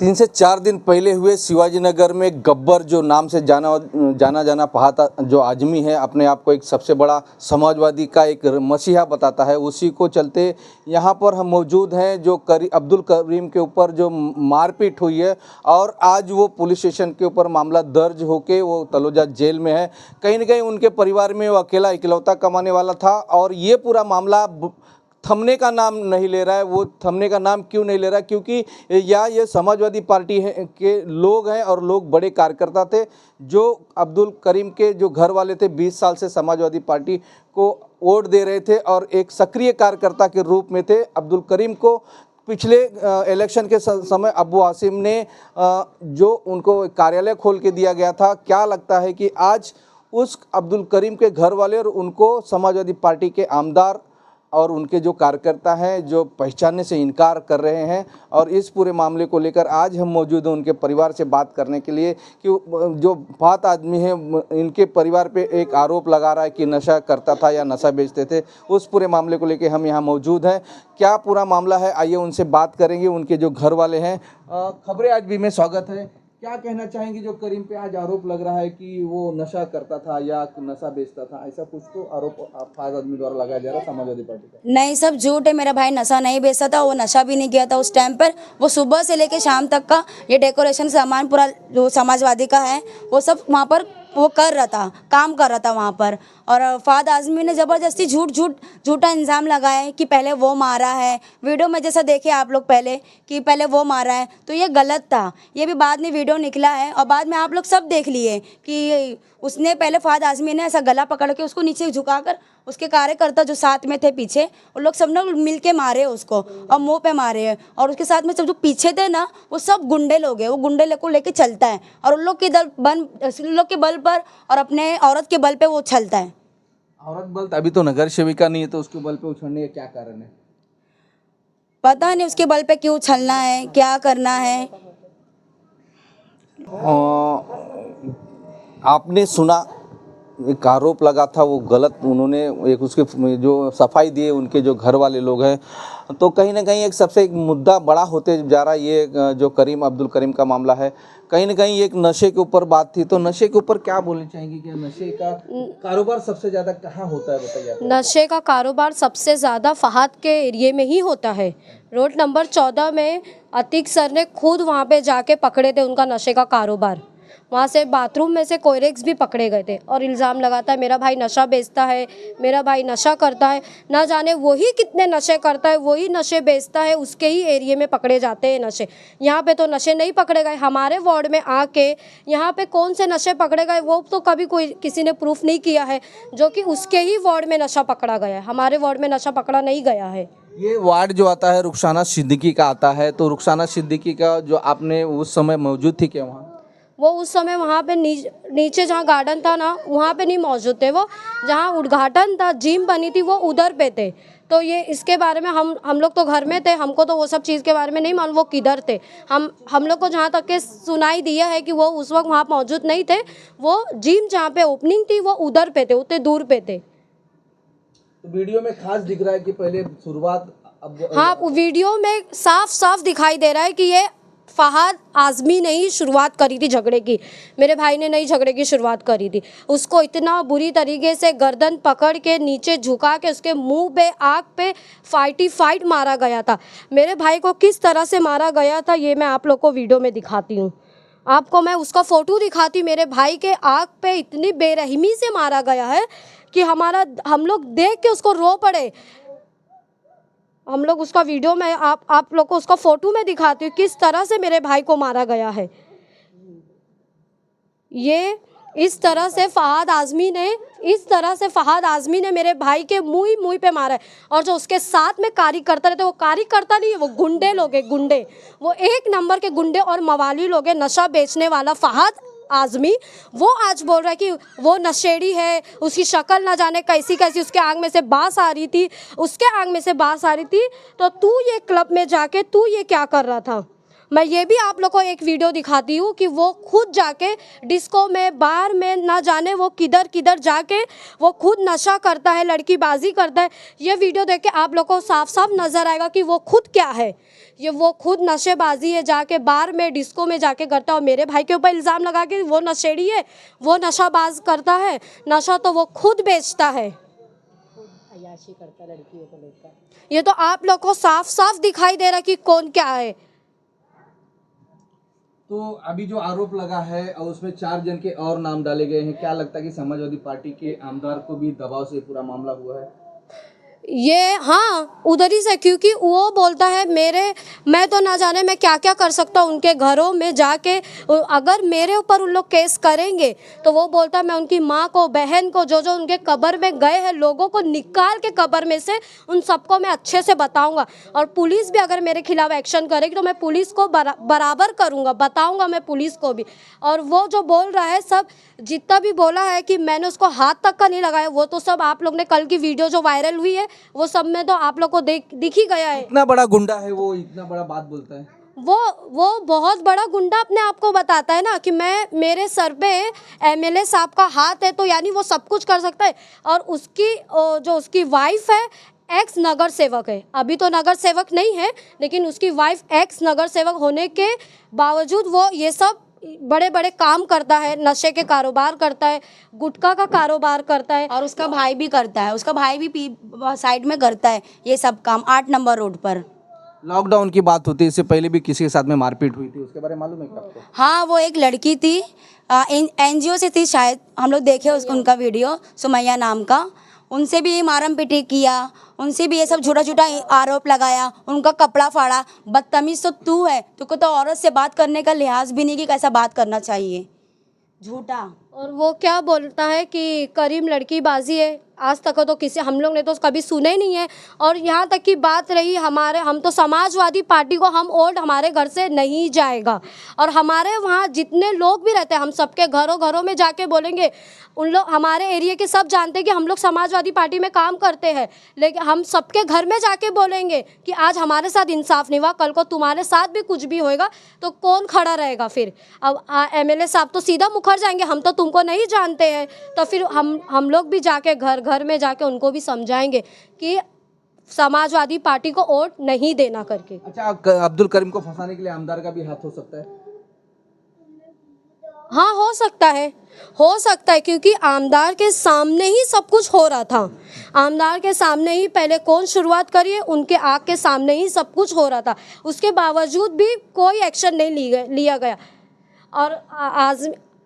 3 से 4 दिन पहले हुए शिवाजी नगर में गब्बर जो नाम से जाना फहाद जो आजमी है, अपने आप को एक सबसे बड़ा समाजवादी का एक मसीहा बताता है। उसी को चलते यहाँ पर हम मौजूद हैं जो अब्दुल करीम के ऊपर जो मारपीट हुई है और आज वो पुलिस स्टेशन के ऊपर मामला दर्ज होके वो तलोजा जेल में है। कहीं न कहीं उनके परिवार में वो अकेला इकलौता कमाने वाला था और ये पूरा मामला थमने का नाम नहीं ले रहा है। वो थमने का नाम क्यों नहीं ले रहा है? क्योंकि ये समाजवादी पार्टी के लोग हैं और लोग बड़े कार्यकर्ता थे जो अब्दुल करीम के जो घर वाले थे, 20 साल से समाजवादी पार्टी को वोट दे रहे थे और एक सक्रिय कार्यकर्ता के रूप में थे। अब्दुल करीम को पिछले इलेक्शन के समय अब्बू आसिम ने जो उनको कार्यालय खोल के दिया गया था, क्या लगता है कि आज उस अब्दुल करीम के घर वाले और उनको समाजवादी पार्टी के आमदार और उनके जो कार्यकर्ता हैं जो पहचानने से इनकार कर रहे हैं? और इस पूरे मामले को लेकर आज हम मौजूद हैं उनके परिवार से बात करने के लिए कि जो फहाद आदमी है इनके परिवार पे एक आरोप लगा रहा है कि नशा करता था या नशा बेचते थे। उस पूरे मामले को लेकर हम यहाँ मौजूद हैं। क्या पूरा मामला है, आइए उनसे बात करेंगे। उनके जो घर वाले हैं। खबरें आज भी में स्वागत है। क्या कहना चाहेंगे जो करीम पे आज आरोप लग रहा है कि वो नशा करता था या नशा बेचता था? ऐसा कुछ तो आरोप फहाद आदमी द्वारा लगाया जा रहा है समाजवादी पार्टी का। नहीं, सब झूठ है। मेरा भाई नशा नहीं बेचता था, वो नशा भी नहीं किया था उस टाइम पर। वो सुबह से लेके शाम तक का ये डेकोरेशन सामान पूरा जो समाजवादी का है वो सब वहाँ पर वो कर रहा था, काम कर रहा था वहाँ पर। और फहाद आजमी ने ज़बरदस्ती झूठा इल्ज़ाम लगाया है कि पहले वो मारा है। वीडियो में जैसा देखे आप लोग पहले कि पहले वो मारा है, तो ये गलत था। ये भी बाद में वीडियो निकला है और बाद में आप लोग सब देख लिए कि उसने पहले फहाद आजमी ने ऐसा गला पकड़ के उसको नीचे झुकाकर उसके कार्यकर्ता जो साथ में थे पीछे, उन लोग सब लोग मिल के मारे उसको और मुंह पे मारे हैं। और उसके साथ में सब जो पीछे थे ना वो सब गुंडे लोग हैं। वो गुंडे को लेके चलता है और उन लोग के बल पर और अपने औरत के बल पे वो चलता है। औरत बल अभी तो नगर सेविका नहीं है तो उसके बल पे उछलने का क्या कारण है? पता नहीं उसके बल पे क्यों उछलना है, क्या करना है। आपने सुना एक आरोप लगा था वो गलत, उन्होंने एक उसके जो सफाई दिए उनके जो घर वाले लोग हैं, तो कहीं ना कहीं एक सबसे एक मुद्दा बड़ा होते जा रहा है। ये जो अब्दुल करीम का मामला है, कहीं ना कहीं एक नशे के ऊपर बात थी, तो नशे के ऊपर क्या बोलना चाहेंगे? कि नशे का कारोबार सबसे ज़्यादा कहाँ होता है, बताइए। नशे का कारोबार सबसे ज़्यादा फहाद के एरिए में ही होता है। रोड नंबर 14 में अतीक सर ने खुद वहाँ पे जाके पकड़े थे उनका नशे का कारोबार। वहाँ से बाथरूम में से कोयरेक्स भी पकड़े गए थे और इल्ज़ाम लगाता है मेरा भाई नशा बेचता है, मेरा भाई नशा करता है। ना जाने वही कितने नशे करता है, वही नशे बेचता है, उसके ही एरिए में पकड़े जाते हैं नशे। यहाँ पे तो नशे नहीं पकड़े गए। हमारे वार्ड में आके यहाँ पे कौन से नशे पकड़े गए वो तो कभी किसी ने प्रूफ नहीं किया है, जो कि उसके ही वार्ड में नशा पकड़ा गया है। हमारे वार्ड में नशा पकड़ा नहीं गया है। ये वार्ड जो आता है रुखसाना सिद्दीकी का आता है, तो रुखसाना सिद्दीकी का जो आपने उस समय मौजूद थी क्या वहाँ? वो उस समय वहाँ पे नीचे जहाँ गार्डन था ना वहाँ पे नहीं मौजूद थे। वो जहाँ उद्घाटन था, जिम बनी थी, वो उधर पे थे। तो ये इसके बारे में हम लोग तो घर में थे, हमको तो वो सब चीज़ के बारे में नहीं मालूम वो किधर थे। हम लोग को जहाँ तक के सुनाई दिया है कि वो उस वक्त वहाँ मौजूद नहीं थे। वो जिम जहाँ पे ओपनिंग थी वो उधर पे थे, उतने दूर पे थे। तो वीडियो में खास दिख रहा है कि पहले शुरुआत हाँ, वीडियो में साफ दिखाई दे रहा है कि ये फहाद आजमी ने ही शुरुआत करी थी झगड़े की। मेरे भाई ने नहीं झगड़े की शुरुआत करी थी। उसको इतना बुरी तरीके से गर्दन पकड़ के नीचे झुका के उसके मुंह पे, आँख पे फाइट मारा गया था। मेरे भाई को किस तरह से मारा गया था ये मैं आप लोग को वीडियो में दिखाती हूँ। आपको मैं उसका फ़ोटो दिखाती। मेरे भाई के आँख पे इतनी बेरहमी से मारा गया है कि हम लोग देख के उसको रो पड़े। हम लोग उसका वीडियो में आप लोग को उसका फोटो में दिखाती हूँ किस तरह से मेरे भाई को मारा गया है। ये इस तरह से फहाद आजमी ने मेरे भाई के मुंह पे मारा है। और जो उसके साथ में कार्यकर्ता रहते, वो कार्यकर्ता नहीं है, वो गुंडे लोग हैं। गुंडे, वो एक नंबर के गुंडे और मवाली लोग हैं। नशा बेचने वाला फहाद आजमी वो आज बोल रहा है कि वो नशेड़ी है, उसकी शक्ल ना जाने कैसी उसके आंख में से बांस आ रही थी, तो तू ये क्लब में जाके तू ये क्या कर रहा था? मैं ये भी आप लोग को एक वीडियो दिखाती हूँ कि वो खुद जाके डिस्को में, बार में, ना जाने वो किधर जाके वो खुद नशा करता है, लड़कीबाजी करता है। ये वीडियो देख के आप लोग को साफ नज़र आएगा कि वो खुद क्या है। ये वो खुद नशेबाजी है, जाके बार में डिस्को में जाके करता है और मेरे भाई के ऊपर इल्ज़ाम लगा के वो नशेड़ी है, वो नशाबाज करता है। नशा तो वो खुद बेचता है, अय्याशी करता लड़कियों को लेकर। ये तो आप लोग को साफ साफ दिखाई दे रहा कि कौन क्या है। तो अभी जो आरोप लगा है और उसमें 4 जन के और नाम डाले गए हैं, क्या लगता है कि समाजवादी पार्टी के आमदार को भी दबाव से पूरा मामला हुआ है? ये हाँ उधर ही से, क्योंकि वो बोलता है मैं तो ना जाने मैं क्या क्या कर सकता हूँ उनके घरों में जाके। अगर मेरे ऊपर उन लोग केस करेंगे तो वो बोलता है मैं उनकी माँ को, बहन को, जो जो उनके कब्र में गए हैं लोगों को निकाल के कब्र में से उन सबको मैं अच्छे से बताऊंगा। और पुलिस भी अगर मेरे खिलाफ एक्शन करेगी तो मैं पुलिस को बराबर करूँगा, बताऊँगा मैं पुलिस को भी। और वो जो बोल रहा है सब, जितना भी बोला है कि मैंने उसको हाथ तक का नहीं लगाया, वो तो सब आप लोग ने कल की वीडियो जो वायरल हुई है वो सब में तो आप लोग को दिख ही गया है। इतना बड़ा गुंडा है वो, इतना बड़ा बात बोलता है। वो बहुत बड़ा गुंडा अपने आप को बताता है ना कि मेरे सर पे एमएलए साहब का हाथ है, तो यानी वो सब कुछ कर सकता है। और उसकी वाइफ है एक्स नगर सेवक है, अभी तो नगर सेवक नहीं है, लेकिन उसकी वाइफ एक्स नगर सेवक होने के बावजूद वो ये सब बड़े बड़े काम करता है, नशे के कारोबार करता है, गुटखा का कारोबार करता है। और उसका भाई भी करता है, उसका भाई भी साइड में करता है ये सब काम 8 नंबर रोड पर। लॉकडाउन की बात होती है, इससे पहले भी किसी के साथ में मारपीट हुई थी, उसके बारे में मालूम है क्या आपको? हाँ, वो एक लड़की थी, एनजीओ से थी शायद, हम लोग देखे उसको, उनका वीडियो, सुमैया नाम का। उनसे भी मारम पिटी किया, उनसे भी ये सब झूठा झूठा आरोप लगाया, उनका कपड़ा फाड़ा। बदतमीज तो तू है, तुमको तो औरत से बात करने का लिहाज भी नहीं कि कैसा बात करना चाहिए, झूठा। और वो क्या बोलता है कि करीम लड़की बाजी है, आज तक तो किसी हम लोग ने तो कभी सुने ही नहीं है। और यहाँ तक की बात रही हम तो समाजवादी पार्टी को हम वोट हमारे घर से नहीं जाएगा। और हमारे वहाँ जितने लोग भी रहते हैं हम सबके घरों में जाके बोलेंगे। उन लोग हमारे एरिया के सब जानते हैं कि हम लोग समाजवादी पार्टी में काम करते हैं, लेकिन हम सबके घर में जाके बोलेंगे कि आज हमारे साथ इंसाफ नहीं हुआ, कल को तुम्हारे साथ भी कुछ भी होएगा तो कौन खड़ा रहेगा फिर। अब एमएलए साहब तो सीधा मुखर जाएंगे, हम तो तुमको नहीं जानते हैं, तो फिर हम लोग भी जाके घर में जाके उनको भी समझाएंगे कि समाजवादी पार्टी को वोट नहीं देना करके। अच्छा, अब्दुल करीम को फंसाने के लिए आमदार का भी हाथ हो सकता है? हाँ, हो सकता है क्योंकि आमदार के सामने ही सब कुछ हो रहा था। आमदार के सामने ही पहले कौन शुरुआत करी है, उनके आँख के सामने ही सब कुछ हो रहा था, उसके बावजूद भी कोई एक्शन नहीं लिया गया। और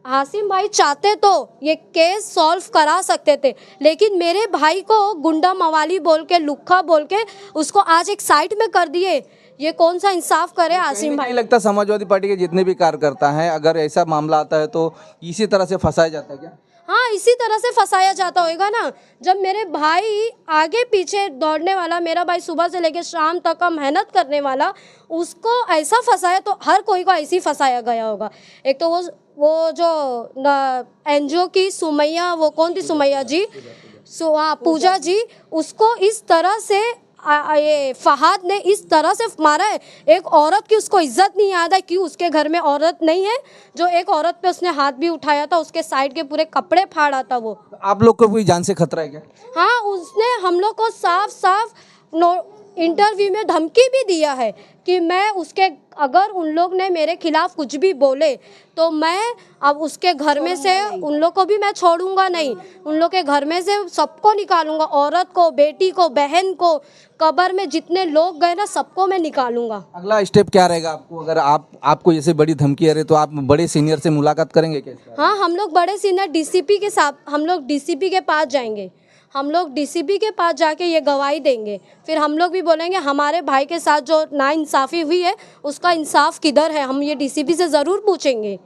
हासिम भाई चाहते तो ये केस सॉल्व करा सकते थे, लेकिन मेरे भाई को गुंडा मवाली बोल के, लुक्खा बोल के उसको आज एक साइड में कर दिए। ये कौन सा इंसाफ करे हासिम भाई? नहीं लगता समाजवादी पार्टी के जितने भी कार्यकर्ता हैं, अगर ऐसा मामला आता है तो इसी तरह से फंसाया जाता है क्या? हाँ, इसी तरह से फंसाया जाता होगा ना। जब मेरे भाई आगे पीछे दौड़ने वाला, मेरा भाई सुबह से लेकर शाम तक का मेहनत करने वाला, उसको ऐसा फंसाया तो हर कोई को ऐसे ही फंसाया गया होगा। एक तो वो जो एनजीओ की सुमैया, वो कौन थी सुमैया जी, पूजा जी, उसको इस तरह से ये फहाद ने इस तरह से मारा है। एक औरत की उसको इज्जत नहीं याद है कि उसके घर में औरत नहीं है, जो एक औरत पे उसने हाथ भी उठाया था, उसके साइड के पूरे कपड़े फाड़ा था वो। आप लोग को कोई जान से खतरा है क्या? हाँ, उसने हम लोग को साफ इंटरव्यू में धमकी भी दिया है कि मैं उसके, अगर उन लोग ने मेरे खिलाफ कुछ भी बोले तो मैं अब उसके घर में से उन लोग को भी मैं छोड़ूंगा नहीं, उन लोग के घर में से सबको निकालूंगा, औरत को, बेटी को, बहन को, कब्र में जितने लोग गए ना सबको मैं निकालूंगा। अगला स्टेप क्या रहेगा आपको, अगर आपको जैसे बड़ी धमकी आ रही तो आप बड़े सीनियर से मुलाकात करेंगे क्या? हाँ, हम लोग बड़े सीनियर डीसीपी के साथ, हम लोग डीसीपी के पास जाएंगे, हम लोग डीसीपी के पास जाके ये गवाही देंगे। फिर हम लोग भी बोलेंगे हमारे भाई के साथ जो नाइंसाफ़ी हुई है उसका इंसाफ किधर है, हम ये डीसीपी से ज़रूर पूछेंगे।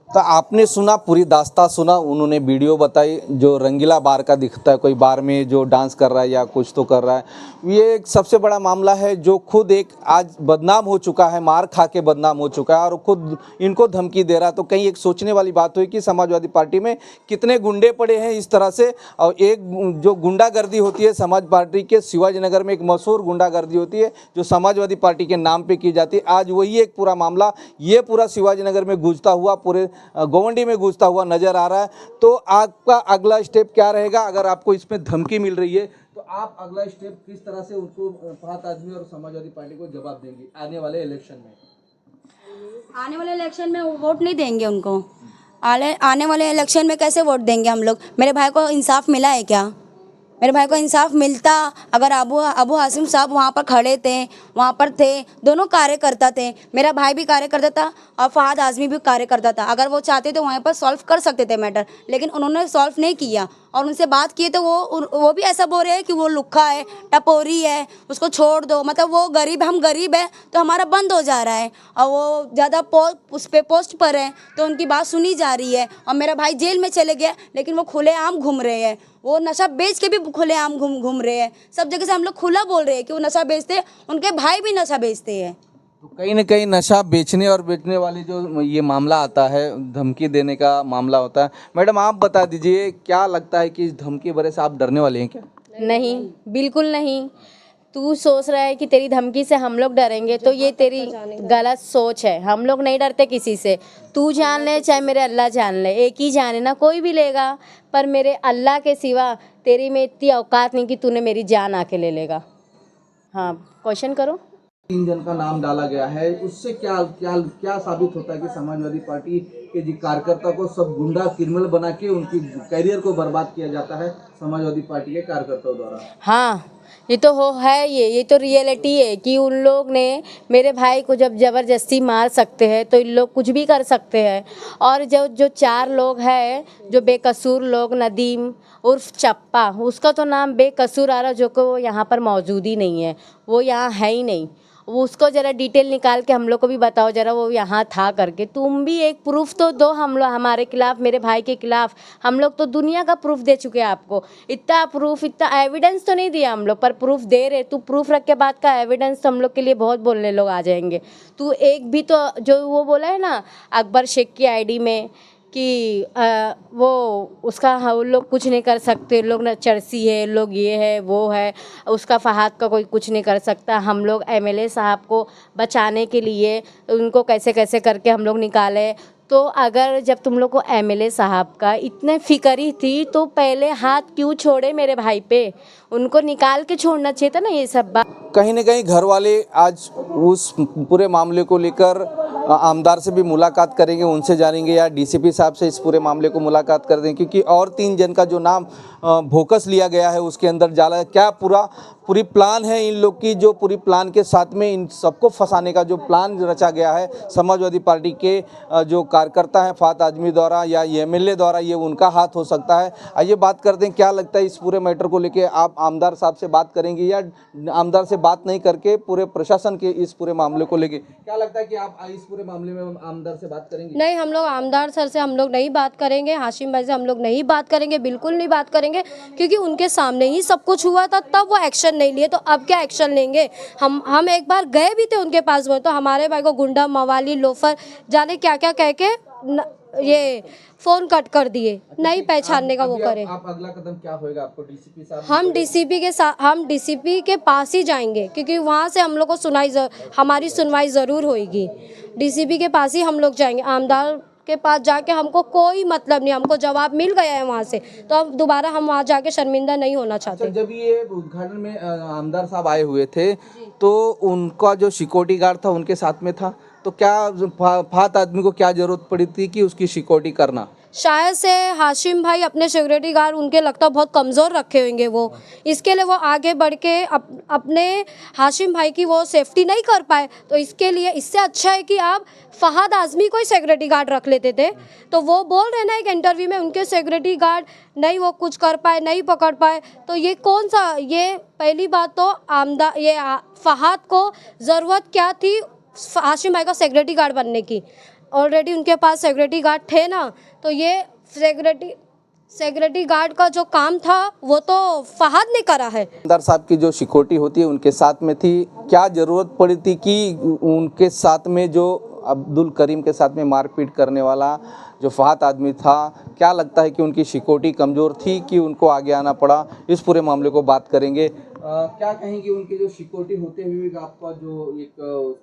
तो आपने सुना, पूरी दास्तां सुना, उन्होंने वीडियो बताई जो रंगीला बार का दिखता है, कोई बार में जो डांस कर रहा है या कुछ तो कर रहा है। ये एक सबसे बड़ा मामला है जो खुद एक आज बदनाम हो चुका है, मार खा के बदनाम हो चुका है और खुद इनको धमकी दे रहा है। तो कहीं एक सोचने वाली बात हुई कि समाजवादी पार्टी में कितने गुंडे पड़े हैं इस तरह से। और एक जो गुंडागर्दी होती है समाज पार्टी के, शिवाजीनगर में एक मशहूर गुंडागर्दी होती है जो समाजवादी पार्टी के नाम पर की जाती है। आज वही एक पूरा मामला ये पूरा शिवाजीनगर में गूंजता हुआ, पूरे गोवंडी में घुसता हुआ नजर आ रहा है। तो आपका अगला स्टेप क्या रहेगा? अगर आपको इसमें धमकी मिल रही है तो आप अगला स्टेप किस तरह से उनको फहद आदमी और समाजवादी पार्टी को जवाब देंगे आने वाले इलेक्शन में? आने वाले इलेक्शन में वोट नहीं देंगे उनको। आने वाले इलेक्शन में कैसे वोट देंगे हम लोग? मेरे भाई को इंसाफ मिला है क्या? मेरे भाई को इंसाफ मिलता अगर अबू हाशिम साहब वहाँ पर खड़े थे, वहाँ पर थे, दोनों कार्यकर्ता थे, मेरा भाई भी कार्य करता था और फहद आज़मी भी कार्य करता था। अगर वो चाहते तो वहाँ पर सॉल्व कर सकते थे मैटर, लेकिन उन्होंने सॉल्व नहीं किया। और उनसे बात किए तो वो भी ऐसा बोल रहे हैं कि वो लुक्खा है, टपोरी है, उसको छोड़ दो। मतलब वो गरीब, हम गरीब है तो हमारा बंद हो जा रहा है, और वो ज़्यादा उस पे पोस्ट पर है तो उनकी बात सुनी जा रही है। और मेरा भाई जेल में चले गया लेकिन वो खुलेआम घूम रहे हैं, वो नशा बेच के भी खुलेआम घूम रहे हैं। सब जगह से हम लोग खुला बोल रहे हैं कि वो नशा बेचते हैं, उनके भाई भी नशा बेचते हैं। तो कहीं ना कहीं नशा बेचने और बेचने वाली जो ये मामला आता है, धमकी देने का मामला होता है, मैडम आप बता दीजिए क्या लगता है कि इस धमकी वजह से आप डरने वाले हैं क्या? नहीं, बिल्कुल नहीं। तू सोच रहा है कि तेरी धमकी से हम लोग डरेंगे, तो ये तेरी गलत सोच है। हम लोग नहीं डरते किसी से। तू जान ले चाहे मेरे अल्लाह जान ले, एक ही जाने ना, कोई भी लेगा, पर मेरे अल्लाह के सिवा तेरी में इतनी औकात नहीं कि तूने मेरी जान आके ले लेगा। हाँ, क्वेश्चन करो। 3 जन का नाम डाला गया है, उससे क्या क्या क्या साबित होता है कि समाजवादी पार्टी के जी कार्यकर्ता को सब गुंडा क्रिमिनल बना के उनकी करियर को बर्बाद किया जाता है समाजवादी पार्टी के कार्यकर्ताओं द्वारा? हाँ, ये तो ये तो रियलिटी है कि उन लोग ने मेरे भाई को जब ज़बरदस्ती मार सकते हैं तो इन लोग कुछ भी कर सकते हैं। और जो 4 लोग हैं जो बेकसूर लोग, नदीम उर्फ चप्पा, उसका तो नाम बेकसूर आ रहा, जो कि वो यहाँ पर मौजूद ही नहीं है, वो यहाँ है ही नहीं। वो उसको ज़रा डिटेल निकाल के हम लोग को भी बताओ ज़रा, वो यहाँ था करके। तुम भी एक प्रूफ तो दो हम लोग हमारे खिलाफ, मेरे भाई के खिलाफ। हम लोग तो दुनिया का प्रूफ दे चुके हैं आपको। इतना प्रूफ, इतना एविडेंस तो नहीं दिया हम लोग, पर प्रूफ दे रहे। तू प्रूफ रख के बाद का एविडेंस तो हम लोग के लिए बहुत बोलने लोग आ जाएंगे। तू एक भी तो, जो वो बोला है ना अकबर शेख की आईडी में कि वो उसका वो लोग कुछ नहीं कर सकते, लोग न चर्सी है, लोग ये है वो है, उसका फहद का कोई कुछ नहीं कर सकता। हम लोग एमएलए साहब को बचाने के लिए उनको कैसे कैसे करके हम लोग निकाले। तो अगर जब तुम लोग को एमएलए साहब का इतने फिक्री थी तो पहले हाथ क्यों छोड़े मेरे भाई पे? उनको निकाल के छोड़ना चाहिए था ना ये सब बात। कहीं ना कहीं घर वाले आज उस पूरे मामले को लेकर आमदार से भी मुलाकात करेंगे, उनसे जानेंगे या डीसीपी साहब से इस पूरे मामले को मुलाकात कर देंगे, क्योंकि और 3 जन का जो नाम भोकस लिया गया है उसके अंदर जाला क्या पूरी प्लान है इन लोग की, जो पूरी प्लान के साथ में इन सबको फंसाने का जो प्लान रचा गया है समाजवादी पार्टी के जो कार्यकर्ता हैं फहद आज़मी द्वारा या एमएलए द्वारा, ये उनका हाथ हो सकता है। आइए बात करते हैं क्या लगता है इस पूरे मैटर को लेके। आप आमदार साहब से बात करेंगे या आमदार से बात नहीं करके पूरे प्रशासन के इस पूरे मामले को लेके क्या लगता है कि आप इस पूरे मामले में आमदार से बात करेंगे? नहीं, हम लोग आमदार सर से हम लोग नहीं बात करेंगे, हाशिम भाई से हम लोग नहीं बात करेंगे, बिल्कुल नहीं बात करेंगे, क्योंकि उनके सामने ही सब कुछ हुआ था, तब वो एक्शन नहीं लिए तो अब क्या एक्शन लेंगे? हम एक बार गए भी थे उनके पास, वो तो हमारे भाई को गुंडा, मवाली, लोफर, जाने क्या क्या कह के ये फ़ोन कट कर दिए, नहीं पहचानने का वो करे। आप अगला कदम क्या होएगा आपको? डीसीपी साहब, हम डीसीपी के पास ही जाएंगे, क्योंकि वहाँ से हम लोग को हमारी सुनवाई ज़रूर होगी। डीसीपी के पास ही हम लोग जाएंगे। आमदार के पास जाके हमको कोई मतलब नहीं, हमको जवाब मिल गया है वहाँ से, तो अब दोबारा हम वहाँ जाके शर्मिंदा नहीं होना चाहते। जब ये उद्घाटन में आमदार साहब आए हुए थे तो उनका जो सिक्योरिटी गार्ड था उनके साथ में था, तो क्या फहद आदमी को क्या जरूरत पड़ी थी कि उसकी सिक्योरिटी करना? शायद से हाशिम भाई अपने सिक्योरिटी गार्ड उनके लगता बहुत कमज़ोर रखे होंगे वो, इसके लिए वो आगे बढ़ के अपने हाशिम भाई की वो सेफ्टी नहीं कर पाए। तो इसके लिए इससे अच्छा है कि आप फहद आज़मी को ही सिक्योरिटी गार्ड रख लेते थे। तो वो बोल रहे ना एक इंटरव्यू में उनके सिक्योरिटी गार्ड नहीं वो कुछ कर पाए, नहीं पकड़ पाए, तो ये कौन सा, ये पहली बात तो ये फहद को ज़रूरत क्या थी हाशिम भाई का सिक्योरिटी गार्ड बनने की? ऑलरेडी उनके पास सिक्योरिटी गार्ड थे ना, तो ये सिक्योरिटी गार्ड का जो काम था वो तो फहद ने करा है। आमदार साहब की जो सिक्योरिटी होती है उनके साथ में थी, क्या ज़रूरत पड़ी थी कि उनके साथ में जो अब्दुल करीम के साथ में मारपीट करने वाला जो फहद आदमी था, क्या लगता है कि उनकी सिक्योरिटी कमज़ोर थी कि उनको आगे आना पड़ा? इस पूरे मामले को बात करेंगे। क्या कहेंगे उनके जो सिक्योरिटी होते हुए आपका जो एक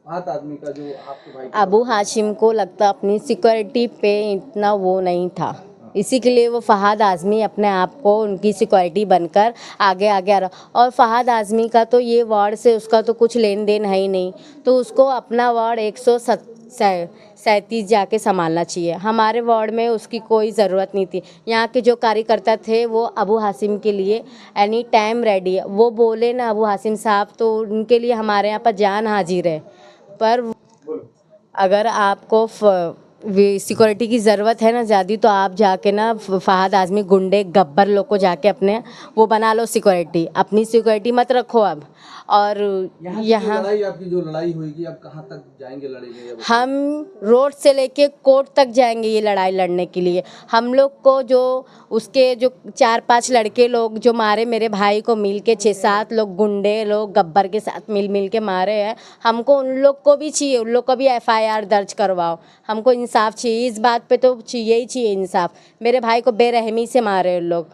फहद आदमी का जो आपके भाई अबू हाशिम को लगता अपनी सिक्योरिटी पे इतना वो नहीं था, इसी के लिए वो फहाद आज़मी अपने आप को उनकी सिक्योरिटी बनकर आगे आगे आ रहा। और फहाद आज़मी का तो ये वार्ड से उसका तो कुछ लेन देन है ही नहीं, तो उसको अपना वार्ड 137 जाके संभालना चाहिए। हमारे वार्ड में उसकी कोई ज़रूरत नहीं थी। यहाँ के जो कार्यकर्ता थे वो अबू हासिम के लिए एनी टाइम रेडी है। वो बोले ना अबू हासिम साहब, तो उनके लिए हमारे यहाँ पर जान हाजिर है। पर अगर आपको सिक्योरिटी की ज़रूरत है ना ज़्यादा, तो आप जाके ना फहाद आज़मी गुंडे गब्बर लोग को जाके अपने वो बना लो सिक्योरिटी, अपनी सिक्योरिटी मत रखो अब। और यहाँ लड़ाई, आपकी जो लड़ाई होगी, आप कहाँ तक जाएंगे लड़ेंगे? हम रोड से लेके कोर्ट तक जाएंगे ये लड़ाई लड़ने के लिए। हम लोग को जो उसके जो 4-5 लड़के लोग जो मारे मेरे भाई को, मिल के 6-7 लोग गुंडे लोग गब्बर के साथ मिल के मारे हैं, हमको उन लोग को भी चाहिए, उन लोग को भी FIR दर्ज करवाओ। हमको इंसाफ चाहिए, इस बात पे तो चाहिए ही चाहिए इंसाफ। मेरे भाई को बेरहमी से मारे उन लोग।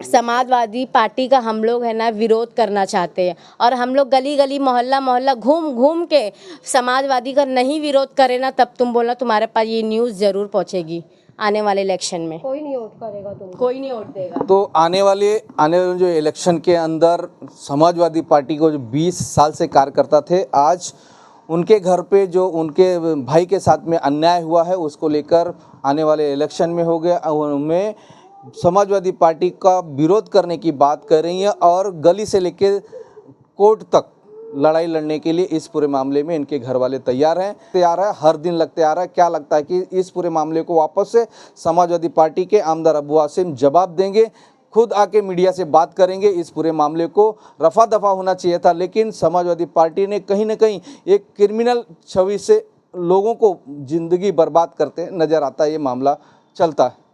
समाजवादी पार्टी का हम लोग है ना विरोध करना चाहते हैं, और हम लोग गली गली मोहल्ला मोहल्ला घूम घूम के समाजवादी का नहीं विरोध करें ना, तब तुम बोलना तुम्हारे पास ये न्यूज़ ज़रूर पहुंचेगी आने वाले इलेक्शन में। कोई नहीं वोट करेगा, कोई नहीं वोट देगा। तो आने वाले जो इलेक्शन के अंदर समाजवादी पार्टी को जो 20 साल से कार्यकर्ता थे, आज उनके घर पे जो उनके भाई के साथ में अन्याय हुआ है, उसको लेकर आने वाले इलेक्शन में हो गया उनमें समाजवादी पार्टी का विरोध करने की बात कर रही है, और गली से लेकर कोर्ट तक लड़ाई लड़ने के लिए इस पूरे मामले में इनके घर वाले तैयार हैं। हर दिन लगते आ रहा है। क्या लगता है कि इस पूरे मामले को वापस से समाजवादी पार्टी के आमदार अबू हासिम जवाब देंगे, खुद आके मीडिया से बात करेंगे? इस पूरे मामले को रफा दफा होना चाहिए था, लेकिन समाजवादी पार्टी ने कहीं ना कहीं एक क्रिमिनल छवि से लोगों को ज़िंदगी बर्बाद करते नज़र आता है। ये मामला चलता है।